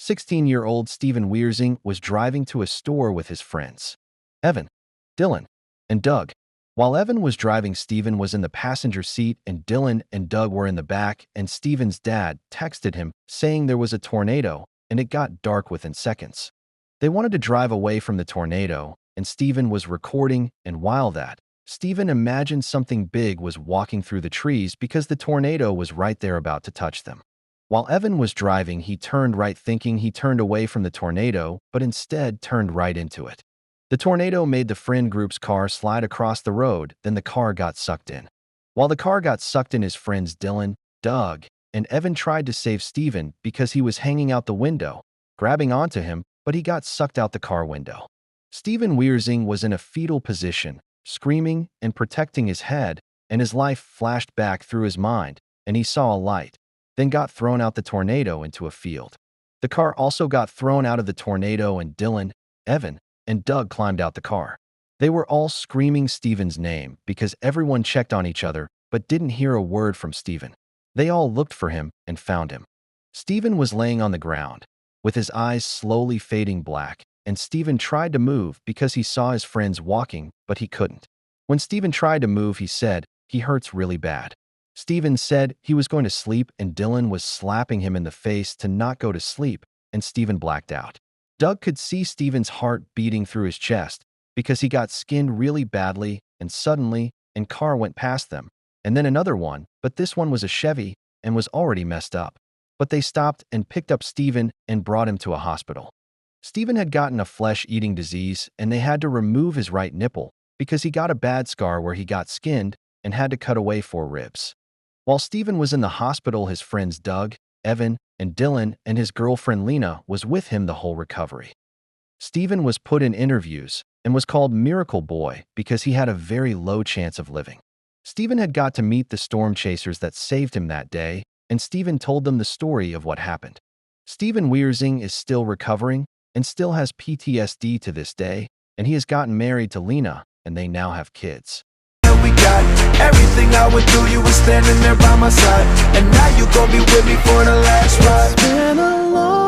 16-year-old Stephen Weersing was driving to a store with his friends, Evan, Dylan, and Doug. While Evan was driving, Stephen was in the passenger seat and Dylan and Doug were in the back, and Stephen's dad texted him saying there was a tornado and it got dark within seconds. They wanted to drive away from the tornado, and Stephen was recording, and while that, Stephen imagined something big was walking through the trees because the tornado was right there about to touch them. While Evan was driving, he turned right thinking he turned away from the tornado, but instead turned right into it. The tornado made the friend group's car slide across the road, then the car got sucked in. While the car got sucked in, his friends Dylan, Doug, and Evan tried to save Stephen because he was hanging out the window, grabbing onto him, but he got sucked out the car window. Stephen Weersing was in a fetal position, screaming and protecting his head, and his life flashed back through his mind, and he saw a light, then got thrown out the tornado into a field. The car also got thrown out of the tornado, and Dylan, Evan, and Doug climbed out the car. They were all screaming Stephen's name because everyone checked on each other but didn't hear a word from Stephen. They all looked for him and found him. Stephen was laying on the ground, with his eyes slowly fading black, and Stephen tried to move because he saw his friends walking, but he couldn't. When Stephen tried to move, he said, "He hurts really bad." Stephen said he was going to sleep, and Dylan was slapping him in the face to not go to sleep, and Stephen blacked out. Doug could see Stephen's heart beating through his chest because he got skinned really badly, and suddenly, a car went past them, and then another one, but this one was a Chevy and was already messed up. But they stopped and picked up Stephen and brought him to a hospital. Stephen had gotten a flesh-eating disease, and they had to remove his right nipple because he got a bad scar where he got skinned and had to cut away 4 ribs. While Stephen was in the hospital, his friends Doug, Evan, and Dylan and his girlfriend Lena was with him the whole recovery. Stephen was put in interviews and was called Miracle Boy because he had a very low chance of living. Stephen had got to meet the storm chasers that saved him that day, and Stephen told them the story of what happened. Stephen Weersing is still recovering and still has PTSD to this day, and he has gotten married to Lena, and they now have kids. We got everything I would do, you were standing there by my side, and now you gon' be with me for the last ride. It's been a long